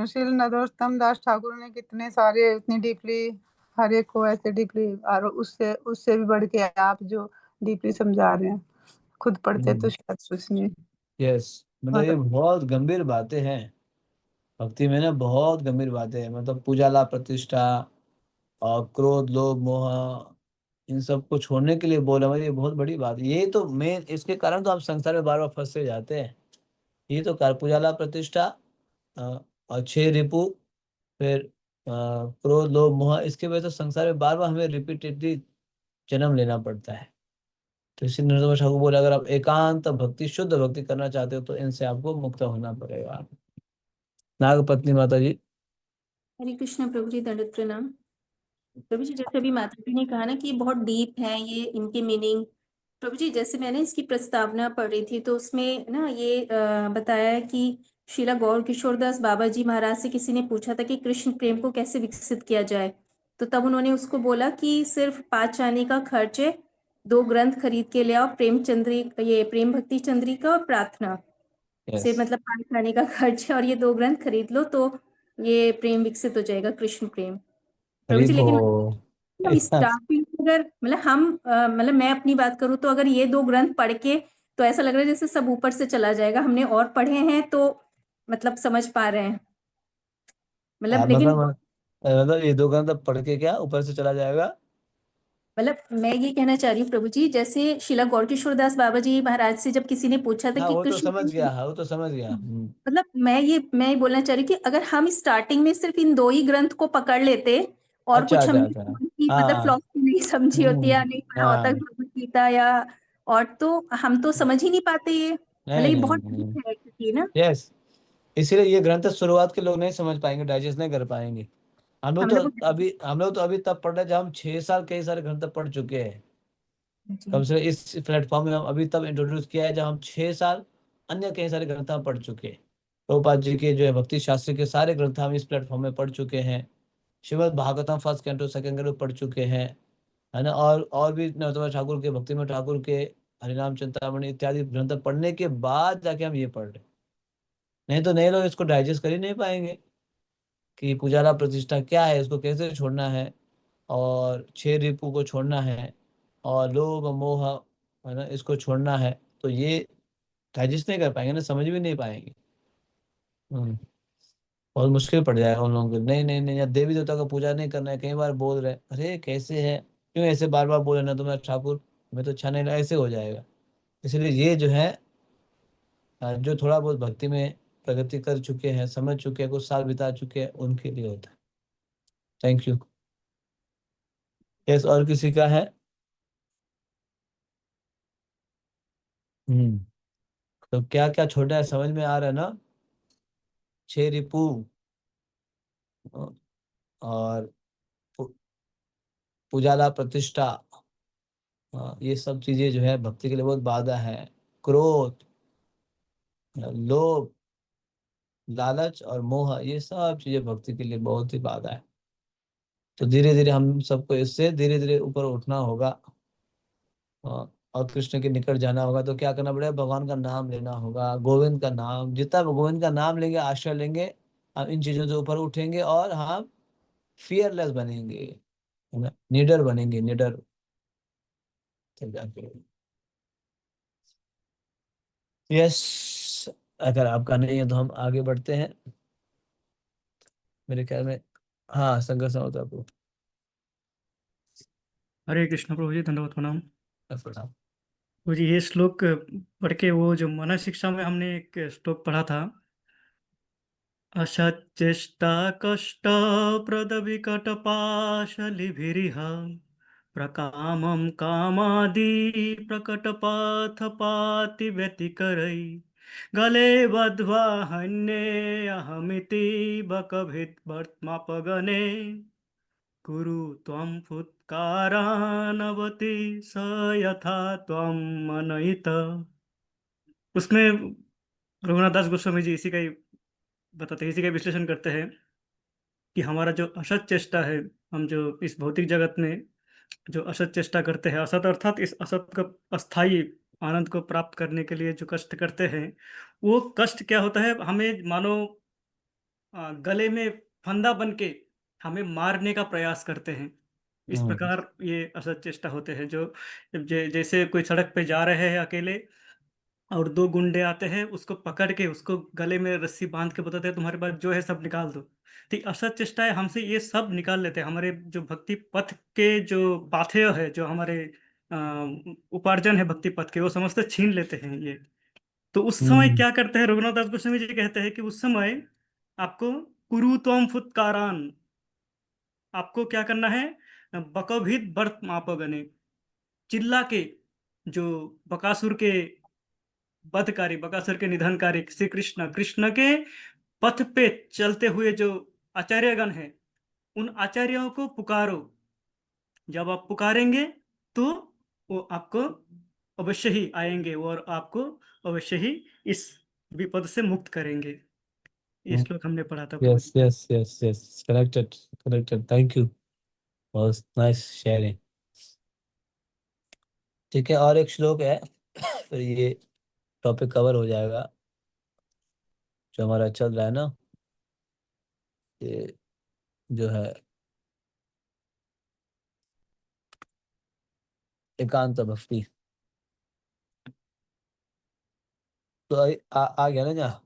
श्रील नरोत्तम दास ठाकुर ने कितने सारे इतनी डीपली हर एक को ऐसे डीपली, और उससे उससे भी बढ़ के आप जो डीपली समझा रहे हैं, खुद पढ़ते तो शायद कुछ नहीं। यस, मतलब ये बहुत गंभीर बातें हैं। भक्ति में ना बहुत गंभीर बातें हैं। मतलब पूजा लाभ प्रतिष्ठा और क्रोध लोभ मोह, इन सब को छोड़ने के लिए बोला भाई, ये बहुत बड़ी बात है। ये तो मेन, इसके कारण तो हम संसार में बार बार फंसते जाते हैं। ये तो कर पूजा लाभ प्रतिष्ठा, और छह रिपु, फिर क्रोध लोभ मोह, इसके वजह से संसार में बार बार हमें रिपीटेडली जन्म लेना पड़ता है। तो इसी नरसिम्हा ठाकुर बोले, अगर आप एकांत भक्ति शुद्ध भक्ति करना चाहते हो तो इनसे आपको मुक्त होना पड़ेगा। नागपत्नी माता जी। हरे कृष्ण प्रभु जी, दंडवत प्रणाम। प्रभु जी, जैसे अभी माता जी ने कहा ना कि बहुत डीप है ये इनके मीनिंग। प्रभु जी, जैसे मैंने इसकी प्रस्तावना पढ़ रही थी तो उसमें ना ये बताया है कि श्रीला गौर किशोरदास बाबा जी महाराज से किसी ने पूछा था कि कृष्ण प्रेम को कैसे विकसित किया जाए। तो तब उन्होंने उसको बोला कि सिर्फ 5 आने का खर्च है, 2 ग्रंथ खरीद के ले आओ, प्रेमचंद्री, ये प्रेम भक्ति चंद्रिका और प्रार्थना। सिर्फ यस। मतलब 5 आने का खर्च है और ये 2 ग्रंथ खरीद लो तो ये प्रेम विकसित हो जाएगा, कृष्ण प्रेम। प्रभु हरि जी, बो। लेकिन हम स्टार्टिंग अगर मतलब हम मतलब मैं अपनी बात करूँ तो अगर ये 2 ग्रंथ पढ़ के तो ऐसा लग रहा है जैसे सब ऊपर से चला जाएगा। हमने और पढ़े हैं तो मतलब समझ पा रहे हैं, मतलब लेकिन मतलब ये दो ग्रंथ पढ़ के क्या ऊपर से चला जाएगा? मतलब मैं ये कहना चाह रही हूँ प्रभु जी, जैसे शिला गौर किशोरदास बाबा जी महाराज से जब किसी ने पूछा था हाँ कि वो तो कृष्ण समझ प्रेम, गया, हाँ वो तो समझ गया। मतलब मैं ये बोलना चाह रही हूँ कि अगर हम स्टार्टिंग में सिर्फ इन 2 ही ग्रंथ को पकड़ लेते और अच्छा कुछ अच्छा हमने अच्छा। उनकी मतलब हाँ। फिलॉसफी नहीं समझी होती या नहीं पढ़ा होता हाँ। भगवत गीता या, और तो हम तो समझ ही नहीं पाते ये, मतलब नहीं ये नहीं बहुत नहीं। डीप है क्योंकि ना यस, इसीलिए ये ग्रंथ शुरुआत के लोग नहीं समझ पाएंगे, डाइजेस्ट नहीं कर पाएंगे। हम लोग को। हम लोग तो अभी तब पढ़ रहे हैं जब हम 6 साल कई सारे ग्रंथ पढ़ चुके हैं। जी कम से कम इस प्लेटफॉर्म में हम अभी तब इंट्रोड्यूस किया है जब हम 6 साल अन्य कई सारे ग्रंथ हम पढ़ चुके हैं। प्रभुपाद जी के जो है भक्ति शास्त्र के सारे ग्रंथ हम इस प्लेटफॉर्म में पढ़ चुके हैं। Shrimad Bhagavatam first canto second canto पढ़ चुके हैं, है ना। और भी नरोत्तम ठाकुर के, भक्ति में ठाकुर के हरिनाम चिंतामणि इत्यादि ग्रंथ पढ़ने के बाद जाके हम ये पढ़ रहे हैं। नहीं तो नए लोग इसको डाइजेस्ट कर ही नहीं पाएंगे कि पुजारा प्रतिष्ठा क्या है, इसको कैसे छोड़ना है, और छह रिपू को छोड़ना है, और लोभ मोह, है ना, इसको छोड़ना है। तो ये डाइजेस्ट नहीं कर पाएंगे ना, समझ भी नहीं पाएंगे। हम्म। बहुत मुश्किल पड़ जाएगा उन लोगों को। नहीं नहीं नहीं, या देवी देवता का पूजा नहीं करना है, कई बार बोल रहे हैं, अरे कैसे है, क्यों ऐसे बार बार बोले ना तुम्हें ठाकुर, मैं तो अच्छा नहीं लगा, ऐसे हो जाएगा। इसलिए ये जो है, जो थोड़ा बहुत भक्ति में प्रगति कर चुके हैं, समझ चुके हैं, कुछ साल बिता चुके हैं, उनके लिए होता है। Thank you. यस, और किसी का है? हम्म। तो क्या क्या छोटा है, समझ में आ रहा है ना? छह रिपू, और पु- पुजाला प्रतिष्ठा, ये सब चीजें जो है भक्ति के लिए बहुत बाधा है। क्रोध, लोभ, लालच और मोह, ये सब चीजें भक्ति के लिए बहुत ही बाधा है। तो धीरे धीरे हम सबको इससे धीरे धीरे ऊपर उठना होगा, और कृष्ण के निकट जाना होगा। तो क्या करना पड़ेगा? भगवान का नाम लेना होगा, गोविंद का नाम। जितना गोविंद का नाम लेंगे, आश्रय लेंगे, हम इन चीजों से ऊपर उठेंगे और हम फियरलेस बनेंगे, है ना, निडर बनेंगे, निडर। यस, अगर आपका नहीं है तो हम आगे बढ़ते हैं मेरे ख्याल में। हाँ, शंकर साहब आपको हरे कृष्ण प्रभु जी, दंडवत प्रणाम। प्रणाम। प्रभु जी, ये श्लोक पढ़ के, वो जो मन शिक्षा में हमने एक श्लोक पढ़ा था, असच्चेष्टा कष्ट प्रद विकट पाशलिभिरिह प्रकामं कामादि प्रकट पथ पाति व्यतिकरै गले बद्ध्वा हन्ये अहमिति बकभिद्वर्त्मापगणे कुरु त्वं फुत्कारानवति स यथा त्वं मनयित। उसमें रघुनाथ दास गोस्वामी जी इसी का ही बताते हैं, इसी का विश्लेषण करते हैं कि हमारा जो असत चेष्टा है, हम जो इस भौतिक जगत में जो असत चेष्टा करते हैं, असत अर्थात इस असत का अस्थाई आनंद को प्राप्त करने के लिए जो कष्ट करते हैं, वो कष्ट क्या होता है, हमें मानो गले में फंदा बन के हमें मारने का प्रयास करते हैं। इस प्रकार ये असत चेष्टा होते हैं, जो जैसे कोई सड़क पे जा रहे हैं अकेले और दो गुंडे आते हैं, उसको पकड़ के उसको गले में रस्सी बांध के बताते हैं तुम्हारे पास जो है सब निकाल दो। ठीक असत चेष्टाएं हमसे ये सब निकाल लेते हैं, हमारे जो भक्ति पथ के जो पाथेय है, जो हमारे अ, उपार्जन है भक्ति पथ के, वो समस्त छीन लेते हैं ये। तो उस समय क्या करते हैं, रघुनाथ दास गोस्वामी जी कहते हैं कि उस समय आपको कुरु त्वम फुत्कारान, आपको क्या करना है, बकभिद बर्त मापगने, चिल्ला के, जो बकासुर के वधकारी, बकासुर के निधनकारी श्री कृष्ण, कृष्ण के पथ पे चलते हुए जो आचार्यगण हैं, उन आचार्यों को पुकारो। जब आप पुकारेंगे तो वो आपको अवश्य ही आएंगे और आपको अवश्य ही इस विपद से मुक्त करेंगे। ये श्लोक हमने पढ़ा था प्रभु यस जी। Yes yes yes, corrected corrected, thank you, बहुत नाइस शेयरिंग। ठीक है, और एक श्लोक है फिर ये टॉपिक कवर हो जाएगा जो हमारा चल रहा है ना, ये जो है एकांत भक्ति। तो आ गया ना जहाँ,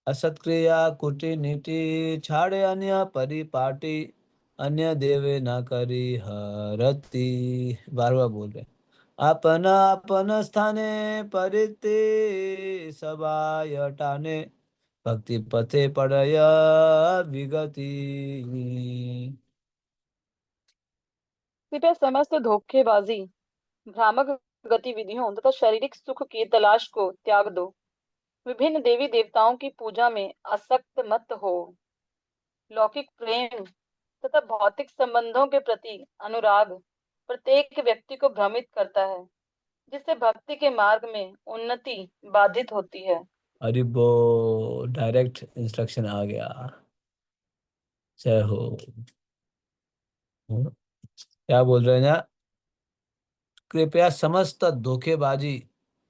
असत्क्रिया कुटी नीति छाड़े अन्य परिपाटी अन्य देवे ना करी हरती। बार बार बोल रहे, अपना अपन स्थाने परिते सबाय टाने भक्ति पथे पड़य विगति। कृपया समस्त धोखेबाजी, भ्रामक गतिविधियों तथा शारीरिक सुख की तलाश को त्याग दो। विभिन्न देवी देवताओं की पूजा में आसक्त मत हो। लौकिक प्रेम तथा भौतिक संबंधों के प्रति अनुराग प्रत्येक व्यक्ति को भ्रमित करता है, जिससे भक्ति के मार्ग में उन्नति बाधित होती है। अरे वो डायरेक्ट इंस्ट्रक्शन आ गया, जय हो। क्या बोल रहे हैं ना, कृपया समस्त धोखेबाजी,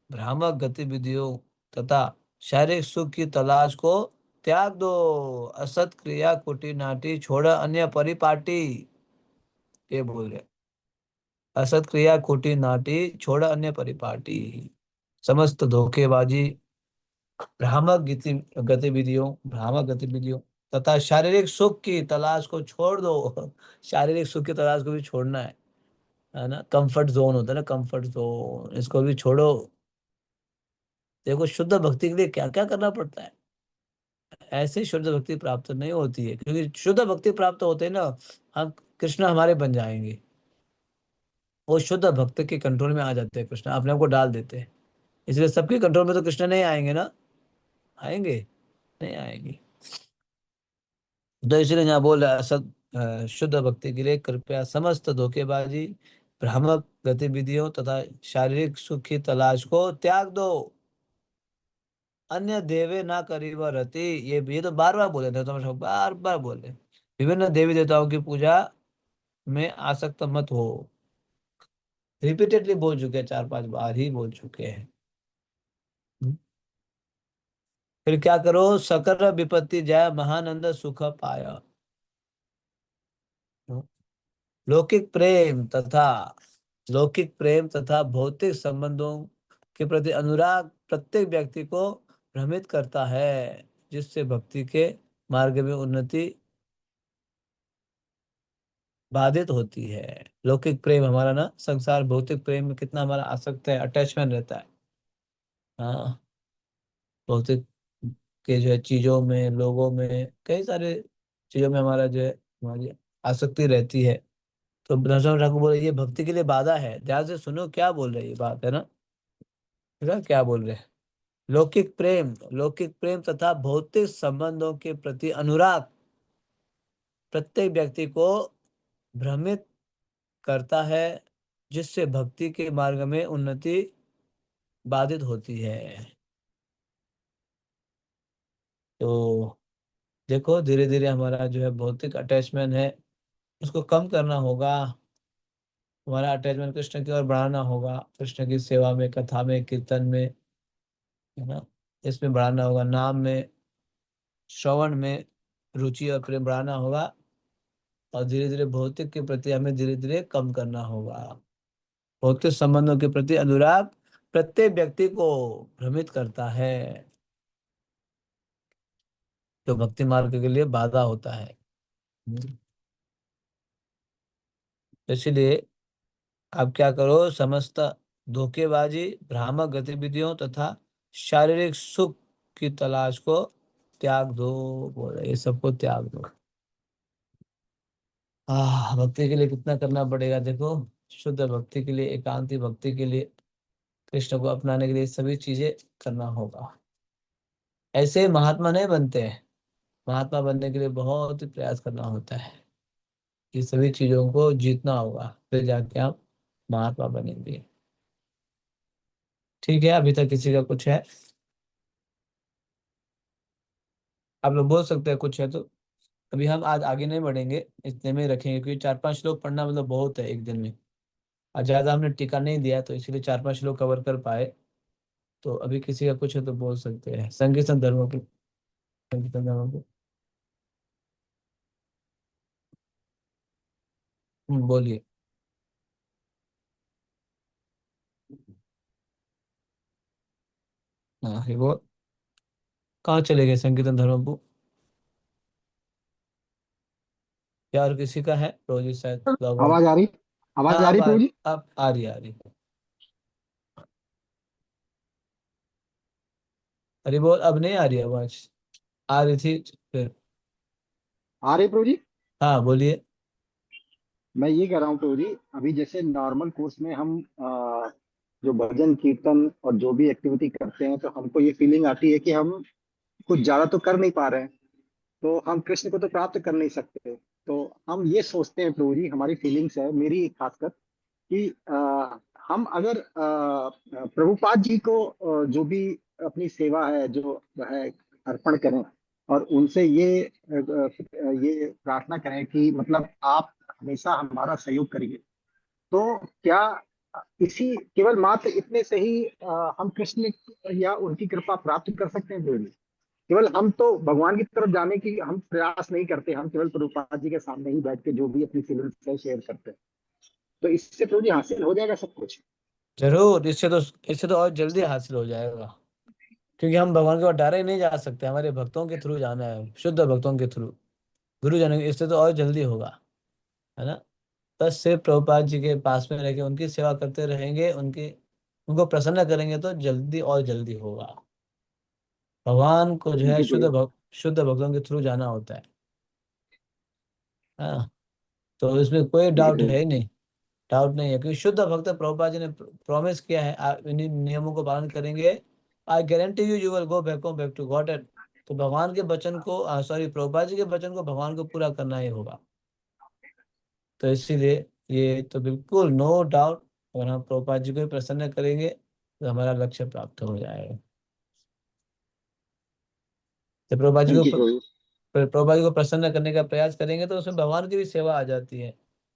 भ्रामक गतिविधियों तथा शारीरिक सुख की तलाश को त्याग दो। असत क्रिया कुटी नाटी छोड़ अन्य परिपाटी, ये बोल रहे, असत क्रिया कुटी नाटी छोड़ अन्य परिपाटी, समस्त धोखेबाजी, भ्रामक गतिविधियों तथा शारीरिक सुख की तलाश को छोड़ दो। शारीरिक सुख की तलाश को भी छोड़ना है ना, कंफर्ट जोन होता है ना, कंफर्ट जोन, इसको भी छोड़ो। देखो शुद्ध भक्ति के लिए क्या क्या करना पड़ता है, ऐसे शुद्ध भक्ति प्राप्त नहीं होती है, क्योंकि शुद्ध भक्ति प्राप्त होते हैं ना, हम कृष्ण हमारे बन जाएंगे, वो शुद्ध भक्त के कंट्रोल में आ जाते हैं, कृष्ण अपने आप को डाल देते हैं। इसलिए सबके कंट्रोल में तो कृष्ण नहीं आएंगे ना, आएंगे, नहीं आएंगे। तो इसलिए यहाँ बोल रहा है, शुद्ध भक्ति के लिए कृपया समस्त धोखेबाजी, भ्रामक गतिविधियों तथा शारीरिक सुख की तलाश को त्याग दो। अन्य देवे ना करीब रति, ये तो बार बार बोले थे, तो बार बार बोले, विभिन्न देवी देवताओं की पूजा में आसक्त मत हो। रिपीटेडली बोल चुके हैं, 4-5 बार ही बोल चुके हैं। फिर क्या करो, सकल विपत्ति जय महानंद सुख पाया। लौकिक प्रेम तथा लौकिक प्रेम तथा भौतिक संबंधों के प्रति अनुराग प्रत्येक व्यक्ति को भ्रमित करता है, जिससे भक्ति के मार्ग में उन्नति बाधित होती है। लौकिक प्रेम हमारा ना संसार भौतिक प्रेम में कितना हमारा आसक्त है, अटैचमेंट रहता है। हाँ, भौतिक के जो है चीजों में, लोगों में, कई सारे चीजों में हमारा जो है हमारी आसक्ति रहती है। तो नरसिम्हा ठाकुर बोले ये भक्ति के लिए बाधा है। ध्यान से सुनो क्या बोल रहे हैं, ये बात है ना, क्या बोल रहे हैं। लौकिक प्रेम तथा भौतिक संबंधों के प्रति अनुराग प्रत्येक व्यक्ति को भ्रमित करता है, जिससे भक्ति के मार्ग में उन्नति बाधित होती है। तो देखो धीरे धीरे हमारा जो है भौतिक अटैचमेंट है उसको कम करना होगा। हमारा अटैचमेंट कृष्ण की ओर बढ़ाना होगा, कृष्ण की सेवा में, कथा में, कीर्तन में, है ना, इसमें बढ़ाना होगा। नाम में, श्रवण में रुचि और प्रेम बढ़ाना होगा। और धीरे धीरे भौतिक के प्रति हमें धीरे धीरे कम करना होगा। भौतिक संबंधों के प्रति अनुराग प्रत्येक व्यक्ति को भ्रमित करता है, जो भक्ति मार्ग के लिए बाधा होता है। इसलिए आप क्या करो, समस्त धोखेबाजी, भ्रामक गतिविधियों तथा शारीरिक सुख की तलाश को त्याग दो। बोल रहे ये सबको त्याग दो। भक्ति के लिए कितना करना पड़ेगा देखो। शुद्ध भक्ति के लिए, एकांती भक्ति के लिए, कृष्ण को अपनाने के लिए सभी चीजें करना होगा। ऐसे महात्मा नहीं बनते हैं। महात्मा बनने के लिए बहुत ही प्रयास करना होता है। ये सभी चीजों को जीतना होगा, फिर जाके आप महात्मा बनेंगे। ठीक है, अभी तक किसी का कुछ है? आप लोग बोल सकते हैं कुछ है तो। अभी हम आज आगे नहीं बढ़ेंगे, इतने में ही रखेंगे, क्योंकि 4-5 श्लोक पढ़ना मतलब बहुत है एक दिन में। आज ज्यादा हमने टीका नहीं दिया तो इसलिए 4-5 श्लोक कवर कर पाए। तो अभी किसी का कुछ है तो बोल सकते हैं। संकीर्तन धर्म को, संकीर्तन धर्म को बोलिए। हाँ ये वो कहाँ चले गए संकीर्तन धर्म को? यार किसी का है रोजी शायद लॉग आउट। आवाज आ रही आवाज हाँ आ अब रही प्रभु जी। अब आ रही, आ रही। अरे बोल, अब नहीं आ रही आवाज, आ रही थी फिर। आ रही प्रभु जी। हाँ बोलिए। मैं ये कह रहा हूँ प्रभु जी, अभी जैसे नॉर्मल कोर्स में हम जो भजन कीर्तन और जो भी एक्टिविटी करते हैं तो हमको ये फीलिंग आती है कि हम कुछ ज्यादा तो कर नहीं पा रहे हैं, तो हम कृष्ण को तो प्राप्त कर नहीं सकते। तो हम ये सोचते हैं प्रभु जी, हमारी फीलिंग्स है मेरी खासकर, कि हम अगर प्रभुपाद जी को जो भी अपनी सेवा है जो है अर्पण करें, और उनसे ये प्रार्थना करें कि मतलब आप हमेशा हमारा सहयोग करिए, तो क्या इसी केवल मात्र इतने से ही हम कृष्ण या उनकी कृपा प्राप्त कर सकते हैं प्रभु जी? केवल हम तो भगवान की तरफ जाने की हम प्रयास नहीं करते, हम केवल प्रभुपाद जी के सामने ही बैठ के जो भी अपनी फीलिंग्स है शेयर करते हैं, तो इससे प्रभु जी हासिल हो जाएगा सब कुछ? जरूर, इससे तो और जल्दी हासिल हो जाएगा, क्योंकि हम भगवान के पास डायरेक्ट नहीं जा सकते, हमारे भक्तों के थ्रू जाना है, शुद्ध भक्तों के थ्रू, गुरु जाने, इससे तो और जल्दी होगा, है ना। बस सिर्फ प्रभुपाद जी के पास में रह के उनकी सेवा करते रहेंगे, उनको प्रसन्न करेंगे तो जल्दी और जल्दी होगा। भगवान को जो है जी प्रभु। शुद्ध भक्तों के थ्रू जाना होता है। हाँ, तो इसमें कोई जी डाउट प्रभु। है ही नहीं। डाउट नहीं है, क्योंकि शुद्ध भक्त प्रभुपाद जी ने प्रॉमिस किया है, आप इन्हीं नियमों को पालन करेंगे, I guarantee you will go back to God. तो भगवान के वचन को, सॉरी, प्रभुपाद जी के वचन को भगवान को पूरा करना ही होगा। तो इसीलिए ये तो बिल्कुल नो डाउट, अगर हम प्रभुपाद जी को ही प्रसन्न करेंगे तो हमारा लक्ष्य प्राप्त हो जाएगा। तो थैंक यू प्रभु। प्रभुपाद जी को प्रसन्न करने का प्रयास करेंगे तो उसमें भगवान की भी सेवा आ जाती है।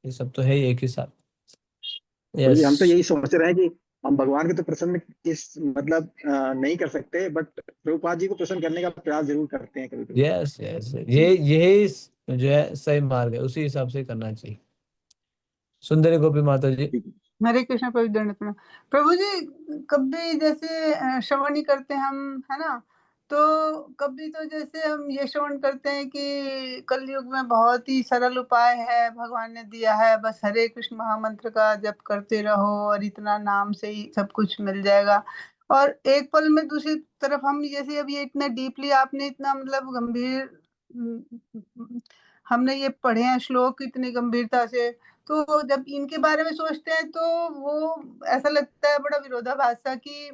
ये सब तो है ही एक ही साथ। प्रभु यस, जी हम तो यही सोच रहे हैं कि हम भगवान के तो प्रसन्न इस मतलब नहीं कर सकते, बट प्रभुपाद जी को प्रसन्न करने का प्रयास जरूर करते हैं कभी कभी। यस, यस, यही जो है सही मार्ग है, उसी हिसाब से करना चाहिए। सुंदरी गोपी माता जी। ठीक है। हरे कृष्ण प्रभु दंड प्रणाम। प्रभु जी कभी जैसे श्रवण ही करते हम, है ना, तो कभी तो जैसे हम ये श्रवण करते हैं कि कलयुग में बहुत ही सरल उपाय है, भगवान ने दिया है, बस हरे कृष्ण महामंत्र का जप करते रहो और इतना नाम से ही सब कुछ मिल जाएगा। और एक पल में दूसरी तरफ हम जैसे अब ये इतना डीपली आपने इतना मतलब गंभीर हमने ये पढ़े हैं श्लोक इतनी गंभीरता से, तो जब इनके बारे में सोचते हैं तो वो ऐसा लगता है बड़ा विरोधाभास सा कि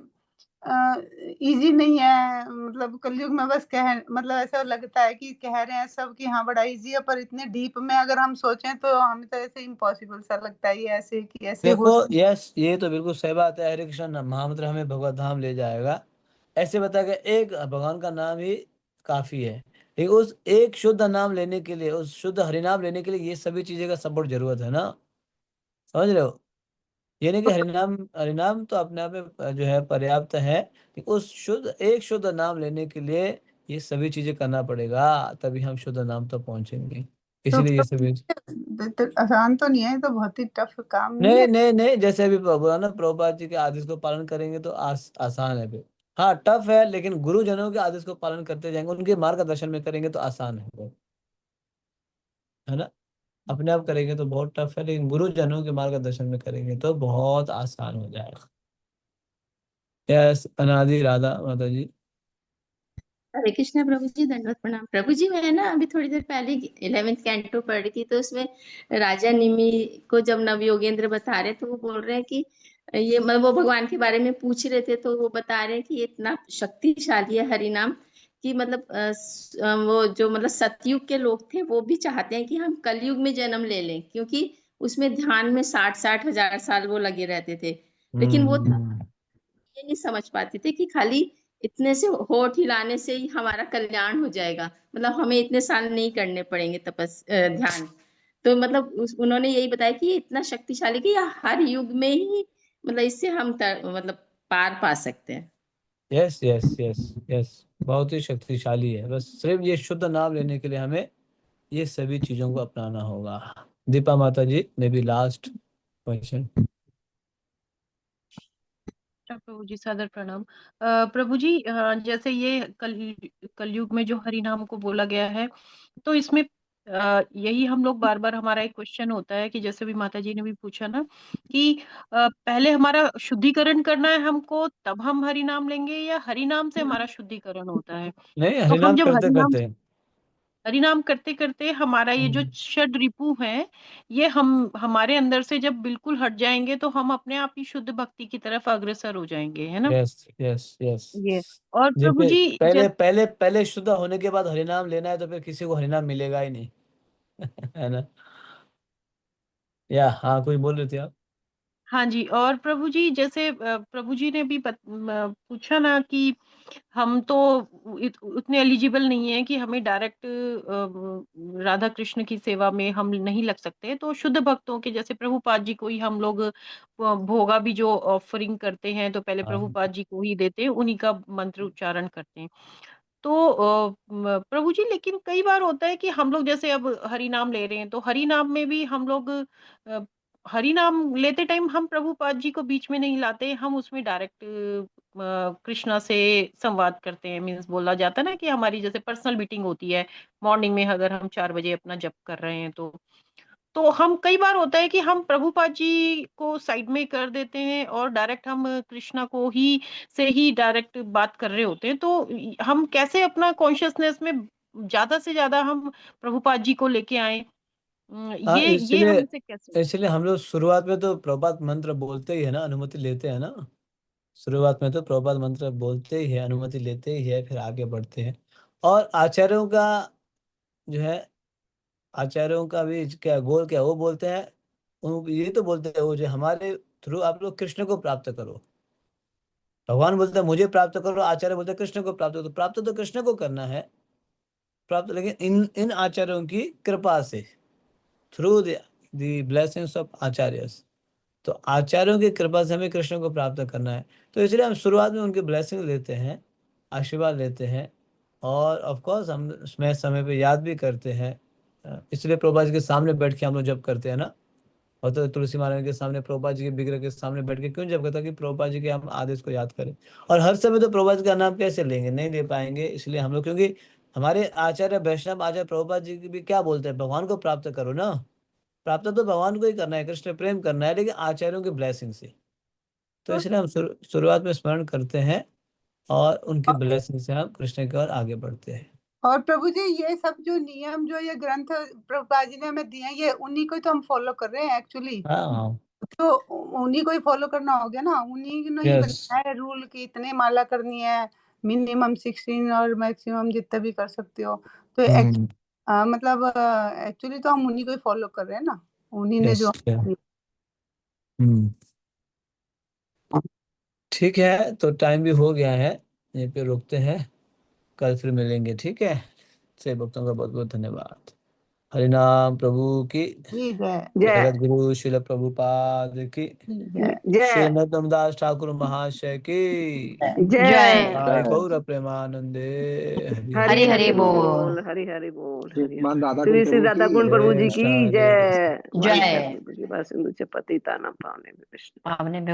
इजी नहीं है, मतलब कलयुग में बस कह मतलब ऐसा लगता है कि कह रहे हैं सब कि हाँ बड़ा इजी है, पर इतने डीप में अगर हम सोचें तो हमें तो ऐसे इम्पॉसिबल सा लगता है ये ऐसे कि ऐसे हो देखो, यस, ये तो बिल्कुल सही बात है। हरे कृष्ण महामंत्र हमें भगवत धाम ले जाएगा, ऐसे बता के एक भगवान का नाम ही काफी है। लेकिन उस एक शुद्ध नाम लेने के लिए, उस शुद्ध हरिनाम लेने के लिए ये सभी चीजें का सपोर्ट जरूरत है ना, समझ रहे हो? ये नहीं कि हरिनाम हरिनाम तो अपने आप में जो है पर्याप्त है, कि उस एक शुद्ध नाम लेने के लिए ये सभी चीजें करना पड़ेगा, तभी हम शुद्ध नाम तक पहुंचेंगे। तो इसीलिए ये सभी तो आसान तो नहीं है, ये तो बहुत ही टफ काम नहीं नहीं है। नहीं नहीं, जैसे अभी बोला ना, प्रभुपाद जी के आदेश को पालन करेंगे तो आसान है फिर। हाँ, टफ है, लेकिन गुरुजनों के आदेश को पालन करते जाएंगे, उनके मार्गदर्शन में करेंगे तो आसान है वो, है ना। अपने आप करेंगे तो बहुत टफ है, लेकिन गुरुजनों के मार्गदर्शन में करेंगे तो बहुत आसान हो जाएगा। यस, अनादि राधा माता जी। हरे कृष्णा प्रभु जी, दंडवत प्रणाम प्रभु जी। मैं ना अभी थोड़ी देर पहले 11th कैंटो पढ़ रही थी, तो उसमें राजा निमि को जब नव योगेंद्र बता रहे तो वो बोल रहे हैं कि ये मतलब वो भगवान के बारे में पूछ रहे थे, तो वो बता रहे हैं कि ये इतना शक्तिशाली है हरि नाम कि मतलब वो जो मतलब सतयुग के लोग थे वो भी चाहते हैं कि हम कलयुग में जन्म ले लें, क्योंकि उसमें ध्यान में 60-60 हजार साल वो लगे रहते थे। लेकिन वो हम्म। ये नहीं समझ पाते थे कि खाली इतने से होठ हिलाने से ही हमारा कल्याण हो जाएगा, मतलब हमें इतने साल नहीं करने पड़ेंगे ध्यान। तो मतलब उन्होंने यही बताया कि ये इतना शक्तिशाली कि यह हर युग में ही मतलब इससे हम मतलब पार पा सकते हैं। यस यस यस यस, बहुत ही शक्तिशाली है, बस सिर्फ ये शुद्ध नाम लेने के लिए हमें ये सभी चीजों को अपनाना होगा। दीपा माता जी, मे बी लास्ट क्वेश्चन। प्रभु जी सादर प्रणाम। प्रभु जी, जैसे ये कलयुग में जो हरि नाम को बोला गया है, तो इसमें यही हम लोग बार बार हमारा एक क्वेश्चन होता है कि जैसे भी माता जी ने भी पूछा ना कि पहले हमारा शुद्धिकरण करना है हमको, तब हम हरि नाम लेंगे, या हरि नाम से हमारा शुद्धिकरण होता है? नहीं, तो हम हरिनाम जब करते करते। हरि नाम करते करते हमारा ये जो षड रिपु है, ये हम हमारे अंदर से जब बिल्कुल हट जाएंगे तो हम अपने आप ही शुद्ध भक्ति की तरफ अग्रसर हो जाएंगे, है ना? Yes yes yes. ये और जी प्रभु जी पहले पहले पहले शुद्ध होने के बाद हरिनाम लेना है तो फिर किसी को हरिनाम मिलेगा ही नहीं। है ना? या हाँ, कोई बोल रहे थे आप? हाँ जी, और प्रभु जी जैसे प्रभु जी ने भी पूछा ना कि हम तो उतने एलिजिबल नहीं है कि हमें डायरेक्ट राधा कृष्ण की सेवा में हम नहीं लग सकते, तो शुद्ध भक्तों के जैसे प्रभुपाद जी को ही हम लोग भोगा भी जो ऑफरिंग करते हैं तो पहले हाँ प्रभुपाद जी को ही देते हैं, उन्हीं का मंत्र उच्चारण करते हैं। तो प्रभु जी लेकिन कई बार होता है कि हम लोग जैसे अब हरि नाम ले रहे हैं, तो हरि नाम में भी हम लोग हरि नाम लेते टाइम हम प्रभुपाद जी को बीच में नहीं लाते, हम उसमें डायरेक्ट कृष्णा से संवाद करते हैं। मीन्स बोला जाता है ना कि हमारी जैसे पर्सनल मीटिंग होती है मॉर्निंग में, अगर हम 4 बजे अपना जप कर रहे हैं तो हम कई बार होता है कि हम प्रभुपाद जी को साइड में कर देते हैं और डायरेक्ट हम कृष्णा को ही से ही डायरेक्ट बात कर रहे होते हैं। तो हम कैसे अपना कॉन्शियसनेस में ज्यादा से ज्यादा हम प्रभुपाद जी को लेके आए? हाँ, ये हमसे कैसे? इसलिए हम लोग शुरुआत में तो प्रभात मंत्र बोलते ही है ना, अनुमति लेते हैं ना। शुरुआत में तो प्रभात मंत्र बोलते ही है, अनुमति लेते ही है, फिर आगे बढ़ते हैं। और आचार्यों का जो है, आचार्यों का भी क्या गोल क्या, वो बोलते हैं, ये तो बोलते हैं वो जो हमारे थ्रू आप लोग कृष्ण को प्राप्त करो। भगवान बोलते हैं मुझे प्राप्त करो, आचार्य बोलते हैं कृष्ण को प्राप्त करो। तो प्राप्त तो कृष्ण को करना है, प्राप्त, लेकिन इन इन आचार्यों की कृपा से, through the blessings of acharyas. तो आचार्यों की कृपा से हमें कृष्ण को प्राप्त करना है। तो इसलिए हम शुरुआत में उनके ब्लेसिंग लेते हैं, आशीर्वाद लेते हैं, और ऑफ कोर्स हम उसमें समय पे याद भी करते हैं। इसलिए प्रभुपाद जी के सामने बैठ के हम लोग जब करते हैं ना, और तो तुलसी महाराज के सामने प्रभुपाद जी के विग्रह के सामने बैठ के क्यों जप करता कि प्रभुपाद जी के हम आदेश को याद करें। और हर समय तो प्रभुपाद जी का नाम कैसे लेंगे, नहीं ले पाएंगे। इसलिए हम लोग, क्योंकि हमारे आचार्य वैष्णव आचार्य प्रभुपाद जी भी क्या बोलते हैं, भगवान को प्राप्त करो ना। प्राप्त तो भगवान को ही करना है, कृष्ण प्रेम करना है, लेकिन आचार्यों की ब्लेसिंग से। तो इसलिए हम शुरुआत में स्मरण करते हैं और उनकी ब्लेसिंग से हम कृष्ण की ओर आगे बढ़ते हैं। और प्रभु जी ये सब जो नियम जो ये ग्रंथ प्रभुपाद जी ने हमें दिए हैं, ये उन्हीं को तो हम फॉलो कर रहे हैं एक्चुअली। हाँ, तो उन्हीं को ही फॉलो करना हो गया ना, उन्हीं ने ही यस। बनाया है रूल कि इतने माला करनी है, मिनिमम 16 और मैक्सिमम जितना भी कर सकते हो। तो मतलब एक्चुअली तो हम उन्हीं को ही फॉलो कर रहे हैं ना, उन्हीं ने जो ठीक है, तो टाइम भी हो गया है, यहीं पे रोकते हैं, कल फिर मिलेंगे, ठीक है। से भक्तों का बहुत बहुत धन्यवाद। हरिनाम प्रभु की जय। जगत गुरु श्रील प्रभुपाद की जय श्री नरोत्तमदास ठाकुर महाशय की जय। जय। गौर प्रेमानंदे हरि हरि बोल। हरि हरि बोल। श्रीमान राधा श्री कुंड श्री प्रभु राधा की कुंड प्रभु जी की जय। जय। जय। सिंधु पतितानां पावनेभ्यो वैष्णवेभ्यो आपने